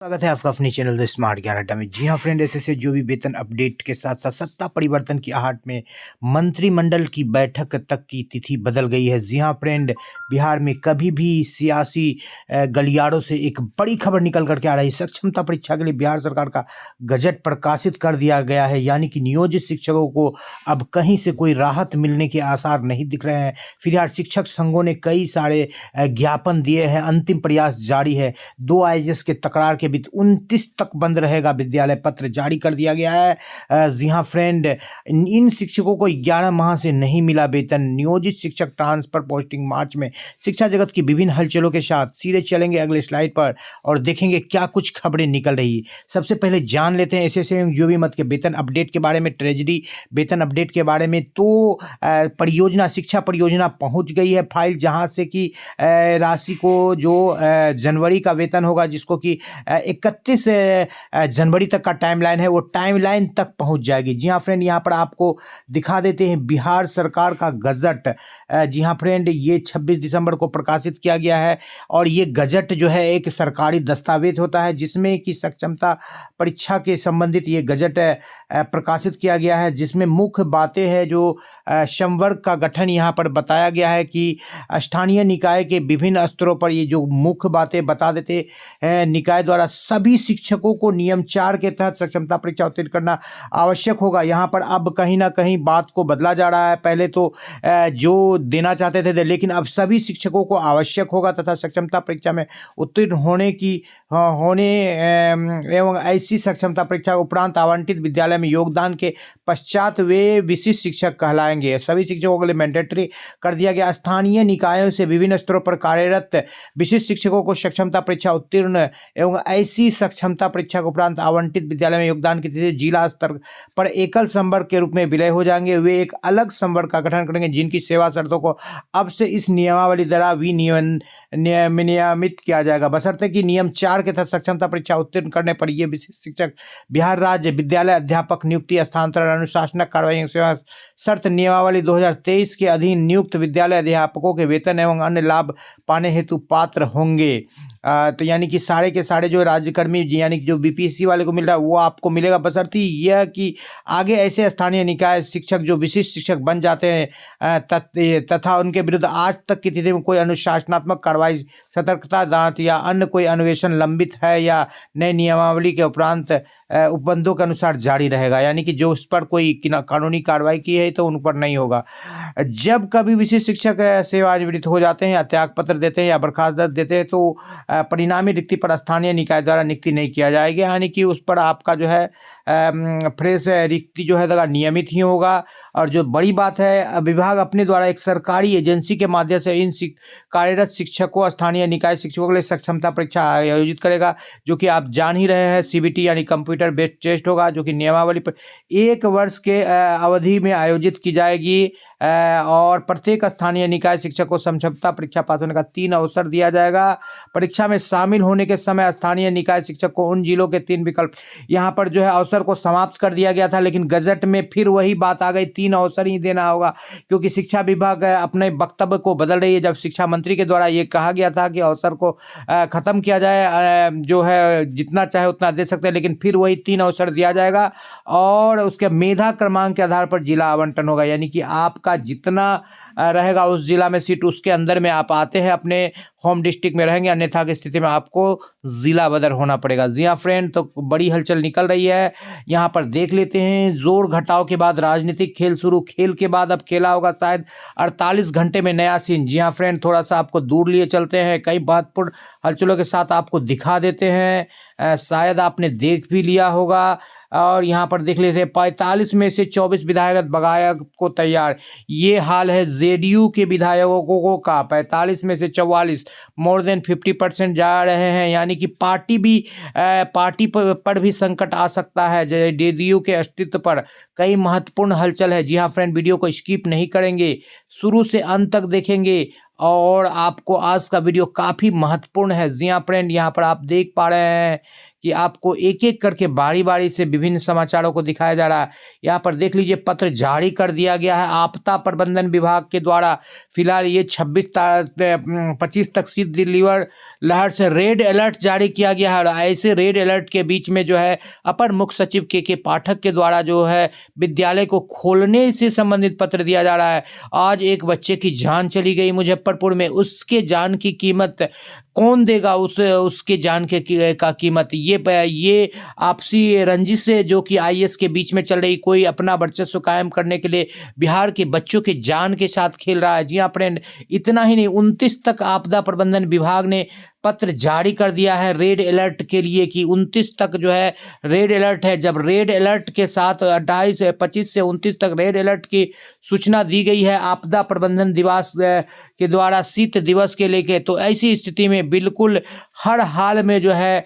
स्वागत है आपका अपने चैनल द स्मार्ट ज्ञान अड्डा में। जी हाँ फ्रेंड, ऐसे जो भी वेतन अपडेट के साथ साथ सत्ता परिवर्तन की आहट में मंत्रिमंडल की बैठक तक की तिथि बदल गई है। जी हाँ फ्रेंड, बिहार में कभी भी सियासी गलियारों से एक बड़ी खबर निकल करके आ रही। सक्षमता परीक्षा के लिए बिहार सरकार का गजट प्रकाशित कर दिया गया है, यानी कि नियोजित शिक्षकों को अब कहीं से कोई राहत मिलने के आसार नहीं दिख रहे हैं। फिलहाल शिक्षक संघों ने कई सारे ज्ञापन दिए हैं, अंतिम प्रयास जारी है। 2 आईएएस के तकरार के बीच 29 तक बंद रहेगा विद्यालय, पत्र जारी कर दिया गया है। जी हाँ फ्रेंड, इन शिक्षकों को 11 माह से नहीं मिला वेतन। नियोजित शिक्षक ट्रांसफर पोस्टिंग मार्च में। शिक्षा जगत की विभिन्न हलचलों के साथ सीधे चलेंगे अगले स्लाइड पर और देखेंगे क्या कुछ खबरें निकल रही। सबसे पहले जान लेते हैं एसएसए जो भी मत के वेतन अपडेट के बारे में, ट्रेजरी वेतन अपडेट के बारे में। तो परियोजना, शिक्षा परियोजना पहुंच गई है फाइल, जहां से कि राशि को जो जनवरी का वेतन होगा, जिसको कि 31 जनवरी तक का टाइमलाइन है, वो टाइमलाइन तक पहुंच जाएगी। जी हाँ फ्रेंड, यहाँ पर आपको दिखा देते हैं बिहार सरकार का गजट। जी हाँ फ्रेंड, ये 26 दिसंबर को प्रकाशित किया गया है और ये गजट जो है एक सरकारी दस्तावेज होता है, जिसमें कि सक्षमता परीक्षा के संबंधित ये गजट प्रकाशित किया गया है, जिसमें मुख्य बातें हैं जो संवर्ग का गठन यहाँ पर बताया गया है कि स्थानीय निकाय के विभिन्न स्तरों पर ये जो मुख्य बातें बता देते हैं। निकाय द्वारा सभी शिक्षकों को नियम 4 के तहत सक्षमता परीक्षा उत्तीर्ण करना आवश्यक होगा। यहाँ पर अब कहीं ना कहीं बात को बदला जा रहा है। पहले तो जो देना चाहते थे, लेकिन अब सभी शिक्षकों को आवश्यक होगा तथा सक्षमता परीक्षा में उत्तीर्ण होने एवं ऐसी सक्षमता परीक्षा उपरांत आवंटित विद्यालय में योगदान के पश्चात वे विशिष्ट शिक्षक कहलाएंगे। सभी शिक्षकों के लिए मैंडेटरी कर दिया गया। स्थानीय निकायों से विभिन्न स्तरों पर कार्यरत विशिष्ट शिक्षकों को सक्षमता परीक्षा उत्तीर्ण एवं ऐसी सक्षमता परीक्षा के उपरांत आवंटित विद्यालय में योगदान की तिथि जिला स्तर पर एकल संवर्ग के रूप में विलय हो जाएंगे। वे एक अलग संवर्ग का गठन करेंगे, जिनकी सेवा शर्तों को अब से इस नियमावली द्वारा विनियमित किया जाएगा, बशर्ते कि नियम 4 के तहत सक्षमता परीक्षा उत्तीर्ण करने पर ये विशिष्ट शिक्षक बिहार राज्य विद्यालय अध्यापक नियुक्ति, हस्तांतरण, अनुशासनिक कार्रवाई सेवा शर्त नियमावली 2023 के अधीन नियुक्त विद्यालय अध्यापकों के वेतन एवं अन्य लाभ पाने हेतु पात्र होंगे। तो यानी कि सारे के सारे जो राज्यकर्मी, यानी कि जो बीपीएससी वाले को मिल रहा है वो आपको मिलेगा, बशर्ते यह कि आगे ऐसे स्थानीय निकाय शिक्षक जो विशिष्ट शिक्षक बन जाते हैं तथा उनके विरुद्ध आज तक की तिथि में कोई अनुशासनात्मक कार्रवाई, सतर्कता दांत या अन्य कोई अन्वेषण लंबित है या नई नियमावली के उपरांत उपबंधों के अनुसार जारी रहेगा। यानी कि जो उस पर कोई कानूनी कार्रवाई की है तो उन पर नहीं होगा। जब कभी विशिष्ट शिक्षक सेवानिवृत्त हो जाते हैं या त्याग पत्र देते हैं या बर्खास्त देते हैं तो परिणामी रिक्ति पर स्थानीय निकाय द्वारा नियुक्ति नहीं किया जाएगी, यानी कि उस पर आपका जो है फ्रेश रिक्ति जो है नियमित ही होगा। और जो बड़ी बात है, विभाग अपने द्वारा एक सरकारी एजेंसी के माध्यम से इन कार्यरत शिक्षकों, स्थानीय निकाय शिक्षकों के लिए सक्षमता परीक्षा आयोजित करेगा, जो कि आप जान ही रहे हैं सीबीटी यानी कंप्यूटर बेस्ड टेस्ट होगा, जो कि नियमावली पर 1 वर्ष के अवधि में आयोजित की जाएगी। और प्रत्येक स्थानीय निकाय शिक्षक को सक्षमता परीक्षा पास होने का 3 अवसर दिया जाएगा। परीक्षा में शामिल होने के समय स्थानीय निकाय शिक्षक को उन जिलों के 3 विकल्प, यहाँ पर जो है अवसर को समाप्त कर दिया गया था, लेकिन गजट में फिर वही बात आ गई, 3 अवसर ही देना होगा, क्योंकि शिक्षा विभाग अपने वक्तव्य को बदल रही है। जब शिक्षा मंत्री के द्वारा ये कहा गया था कि अवसर को खत्म किया जाए, जो है जितना चाहे उतना दे सकते हैं, लेकिन फिर वही 3 अवसर दिया जाएगा और उसके मेधा क्रमांक के आधार पर जिला आवंटन होगा। यानी कि आपका जितना रहेगा उस जिला में सीट, उसके अंदर में आप आते हैं, अपने होम डिस्ट्रिक्ट में रहेंगे, अन्यथा की स्थिति में आपको जिला बदर होना पड़ेगा। जी हाँ फ्रेंड, तो बड़ी हलचल निकल रही है। यहाँ पर देख लेते हैं, जोड़ घटाव के बाद राजनीतिक खेल शुरू। खेल के बाद अब खेला होगा शायद 48 घंटे में नया सीन। जी हाँ फ्रेंड, थोड़ा सा आपको दूर लिए चलते हैं, कई महत्वपूर्ण हलचलों के साथ आपको दिखा देते हैं। शायद आपने देख भी लिया होगा। और यहाँ पर देख लेते हैं, 45 में से 24 विधायक बगायत को तैयार। ये हाल है जेडीयू के विधायकों का। 45 में से 44, मोर देन 50% जा रहे हैं, यानी कि पार्टी पर भी संकट आ सकता है। जेडीयू के अस्तित्व पर कई महत्वपूर्ण हलचल है। जी हाँ फ्रेंड, वीडियो को स्किप नहीं करेंगे, शुरू से अंत तक देखेंगे और आपको आज का वीडियो काफ़ी महत्वपूर्ण है। जी हाँ फ्रेंड, यहाँ पर आप देख पा रहे हैं कि आपको एक-एक करके बारी-बारी से विभिन्न समाचारों को दिखाया जा रहा है। यहाँ पर देख लीजिए, पत्र जारी कर दिया गया है आपदा प्रबंधन विभाग के द्वारा। फिलहाल ये 25 तक शीतलहर लहर से रेड अलर्ट जारी किया गया है। और ऐसे रेड अलर्ट के बीच में जो है अपर मुख्य सचिव के पाठक के द्वारा जो है विद्यालय को खोलने से संबंधित पत्र दिया जा रहा है। आज एक बच्चे की जान चली गई मुजफ्फरपुर में, उसके जान की कीमत कौन देगा? उसके जान का कीमत ये आपसी रंजिश से जो कि आईएएस के बीच में चल रही, कोई अपना वर्चस्व कायम करने के लिए बिहार के बच्चों के जान के साथ खेल रहा है। जी हाँ फ्रेंड, इतना ही नहीं, 29 तक आपदा प्रबंधन विभाग ने पत्र जारी कर दिया है रेड अलर्ट के लिए कि 29 तक जो है रेड अलर्ट है। जब रेड अलर्ट के साथ 25 से 29 तक रेड अलर्ट की सूचना दी गई है आपदा प्रबंधन दिवस के द्वारा शीत दिवस के लेके, तो ऐसी स्थिति में बिल्कुल हर हाल में जो है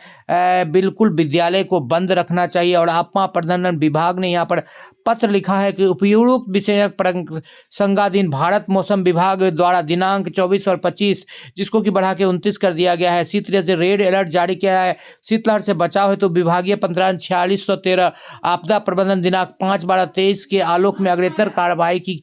बिल्कुल विद्यालय को बंद रखना चाहिए। और आपदा प्रबंधन विभाग ने यहाँ पर पत्र लिखा है कि उपयुक्त विषयक प्रसंगाधीन भारत मौसम विभाग द्वारा दिनांक 24 और 25, जिसको कि बढ़ा के 29 कर दिया गया है, शीतलहर से रेड अलर्ट जारी किया है। शीतलहर से बचाव है तो विभागीय 154613 आपदा प्रबंधन दिनांक 5/12/23 के आलोक में अग्रेतर कार्रवाई की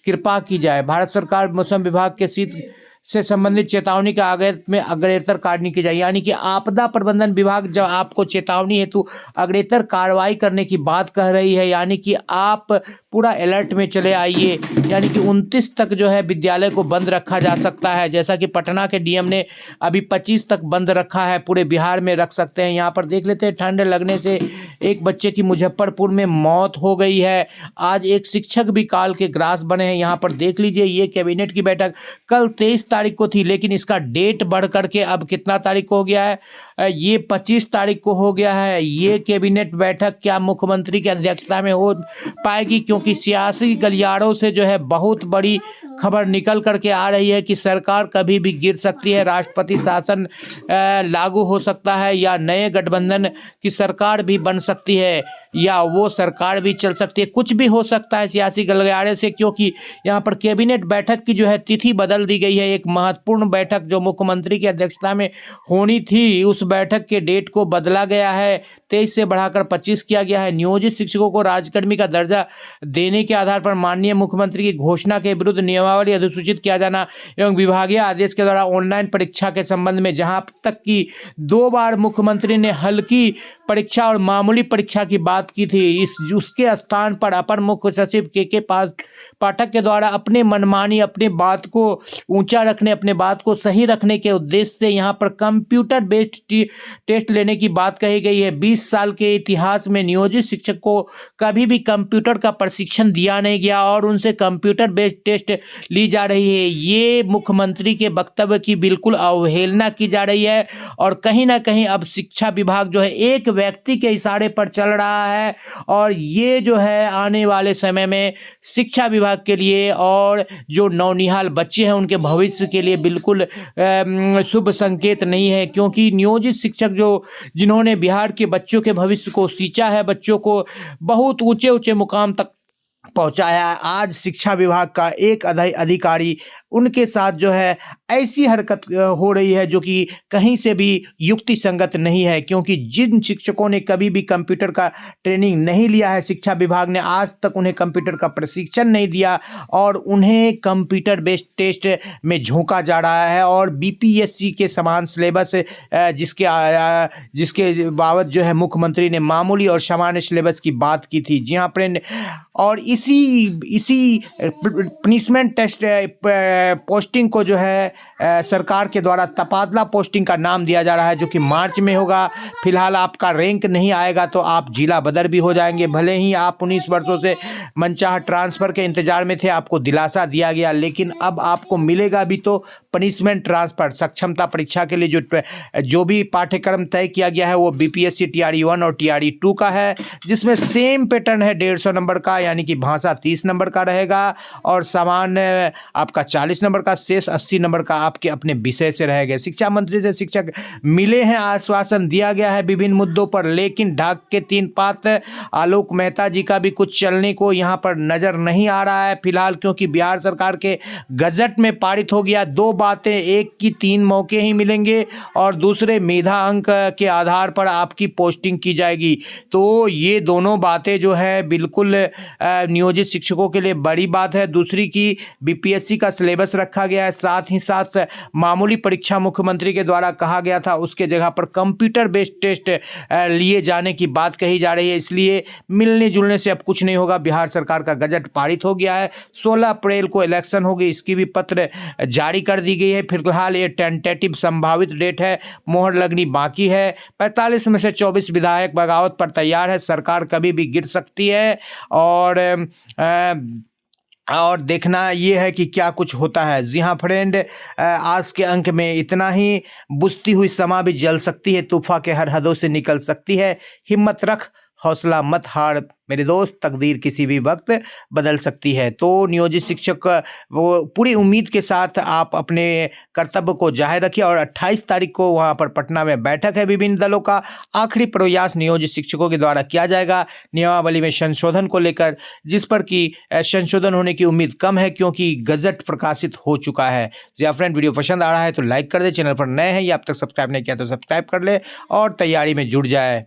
कृपा की जाए। भारत सरकार मौसम विभाग के शीत से संबंधित चेतावनी के आगे में अग्रेतर कार्रवाई की जाए। यानी कि आपदा प्रबंधन विभाग जब आपको चेतावनी हेतु अग्रेतर कार्रवाई करने की बात कह रही है, यानी कि आप पूरा अलर्ट में चले आइए। यानी कि 29 तक जो है विद्यालय को बंद रखा जा सकता है, जैसा कि पटना के डीएम ने अभी 25 तक बंद रखा है, पूरे बिहार में रख सकते हैं। यहाँ पर देख लेते हैं, ठंड लगने से एक बच्चे की मुजफ्फरपुर में मौत हो गई है। आज एक शिक्षक भी काल के ग्रास बने हैं। यहाँ पर देख लीजिए, ये कैबिनेट की बैठक कल 23 तारीख को थी, लेकिन इसका डेट बढ़ करके अब कितना तारीख को हो गया है? ये 25 तारीख को हो गया है। ये कैबिनेट बैठक क्या मुख्यमंत्री की अध्यक्षता में हो पाएगी? क्योंकि सियासी गलियारों से जो है बहुत बड़ी खबर निकल करके आ रही है कि सरकार कभी भी गिर सकती है, राष्ट्रपति शासन लागू हो सकता है, या नए गठबंधन की सरकार भी बन सकती है, या वो सरकार भी चल सकती है। कुछ भी हो सकता है सियासी गलियारे से, क्योंकि यहाँ पर कैबिनेट बैठक की जो है तिथि बदल दी गई है। एक महत्वपूर्ण बैठक जो मुख्यमंत्री की अध्यक्षता में होनी थी, उस बैठक के डेट को बदला गया है, 23 से बढ़ाकर 25 किया गया है। नियोजित शिक्षकों को राजकर्मी का दर्जा देने के आधार पर माननीय मुख्यमंत्री की घोषणा के विरुद्ध नियमावली अधिसूचित किया जाना एवं विभागीय आदेश के द्वारा ऑनलाइन परीक्षा के संबंध में, जहां तक कि 2 बार मुख्यमंत्री ने हल्की परीक्षा और मामूली परीक्षा की बात की थी, उसके स्थान पर अपर मुख्य सचिव के पाठक के द्वारा अपने मनमानी, अपने बात को ऊंचा रखने, अपने बात को सही रखने के उद्देश्य से यहाँ पर कंप्यूटर बेस्ड टेस्ट लेने की बात कही गई है। 20 साल के इतिहास में नियोजित शिक्षक को कभी भी कंप्यूटर का प्रशिक्षण दिया नहीं गया और उनसे कंप्यूटर बेस्ड टेस्ट ली जा रही है। ये मुख्यमंत्री के वक्तव्य की बिल्कुल अवहेलना की जा रही है और कहीं ना कहीं अब शिक्षा विभाग जो है एक व्यक्ति के इशारे पर चल रहा है, और ये जो है आने वाले समय में शिक्षा विभाग के लिए और जो नौनिहाल बच्चे हैं उनके भविष्य के लिए बिल्कुल शुभ संकेत नहीं है। क्योंकि नियोजित शिक्षक जिन्होंने बिहार के बच्चों के भविष्य को सींचा है, बच्चों को बहुत ऊंचे ऊंचे मुकाम तक पहुंचाया है, आज शिक्षा विभाग का एक अधिकारी उनके साथ जो है ऐसी हरकत हो रही है जो कि कहीं से भी युक्ति संगत नहीं है। क्योंकि जिन शिक्षकों ने कभी भी कंप्यूटर का ट्रेनिंग नहीं लिया है, शिक्षा विभाग ने आज तक उन्हें कंप्यूटर का प्रशिक्षण नहीं दिया और उन्हें कंप्यूटर बेस्ड टेस्ट में झोंका जा रहा है। और बीपीएससी के समान सिलेबस जिसके बाबत जो है मुख्यमंत्री ने मामूली और सामान्य सिलेबस की बात की थी। जी हाँ फ्रेंड, और इसी पनिशमेंट टेस्ट पोस्टिंग को जो है सरकार के द्वारा तबादला पोस्टिंग का नाम दिया जा रहा है, जो कि मार्च में होगा। फिलहाल आपका रैंक नहीं आएगा तो आप जिला बदर भी हो जाएंगे। भले ही आप 19 वर्षों से मनचाहा ट्रांसफर के इंतजार में थे, आपको दिलासा दिया गया, लेकिन अब आपको मिलेगा भी तो पनिशमेंट ट्रांसफर। सक्षमता परीक्षा के लिए जो भी पाठ्यक्रम तय किया गया है वो बीपीएससी टीआरई 1 और टीआरई 2 का है, जिसमें सेम पैटर्न है 150 नंबर का, यानी कि भाषा 30 नंबर का रहेगा और सामान्य आपका 40 नंबर का, शेष 80 नंबर का आपके अपने विषय से रहेगा। शिक्षा मंत्री से शिक्षक मिले हैं, आश्वासन दिया गया है विभिन्न मुद्दों पर, लेकिन ढाक के 3 पात आलोक मेहता जी का भी कुछ चलने को यहाँ पर नजर नहीं आ रहा है फिलहाल। क्योंकि बिहार सरकार के गजट में पारित हो गया, 2 बातें, एक की 3 मौके ही मिलेंगे और दूसरे मेधा अंक के आधार पर आपकी पोस्टिंग की जाएगी। तो ये दोनों बातें जो है बिल्कुल नियोजित शिक्षकों के लिए बड़ी बात है। दूसरी की बीपीएससी का सिलेबस रखा गया है, साथ ही साथ मामूली परीक्षा मुख्यमंत्री के द्वारा कहा गया था उसके जगह पर कंप्यूटर बेस्ड टेस्ट लिए जाने की बात कही जा रही है। इसलिए मिलने जुलने से अब कुछ नहीं होगा। बिहार सरकार का गजट पारित हो गया है, 16 अप्रैल को इलेक्शन होगी, इसकी भी पत्र जारी कर दी गई है। फिलहाल ये टेंटेटिव संभावित डेट है, मोहर लगनी बाकी है। 45 में से 24 विधायक बगावत पर तैयार है, सरकार कभी भी गिर सकती है और देखना ये है कि क्या कुछ होता है। जी हाँ फ्रेंड, आज के अंक में इतना ही। बुझती हुई समा भी जल सकती है, तूफान के हर हदों से निकल सकती है। हिम्मत रख, हौसला मत हार मेरे दोस्त, तकदीर किसी भी वक्त बदल सकती है। तो नियोजित शिक्षक वो पूरी उम्मीद के साथ आप अपने कर्तव्य को जाहिर रखिए और 28 तारीख को वहाँ पर पटना में बैठक है विभिन्न दलों का। आखिरी प्रयास नियोजित शिक्षकों के द्वारा किया जाएगा नियमावली में संशोधन को लेकर, जिस पर कि संशोधन होने की उम्मीद कम है क्योंकि गजट प्रकाशित हो चुका है। जी फ्रेंड, वीडियो पसंद आ रहा है तो लाइक कर दे, चैनल पर नए हैं या अब तक सब्सक्राइब नहीं किया तो सब्सक्राइब कर ले और तैयारी में जुड़ जाए।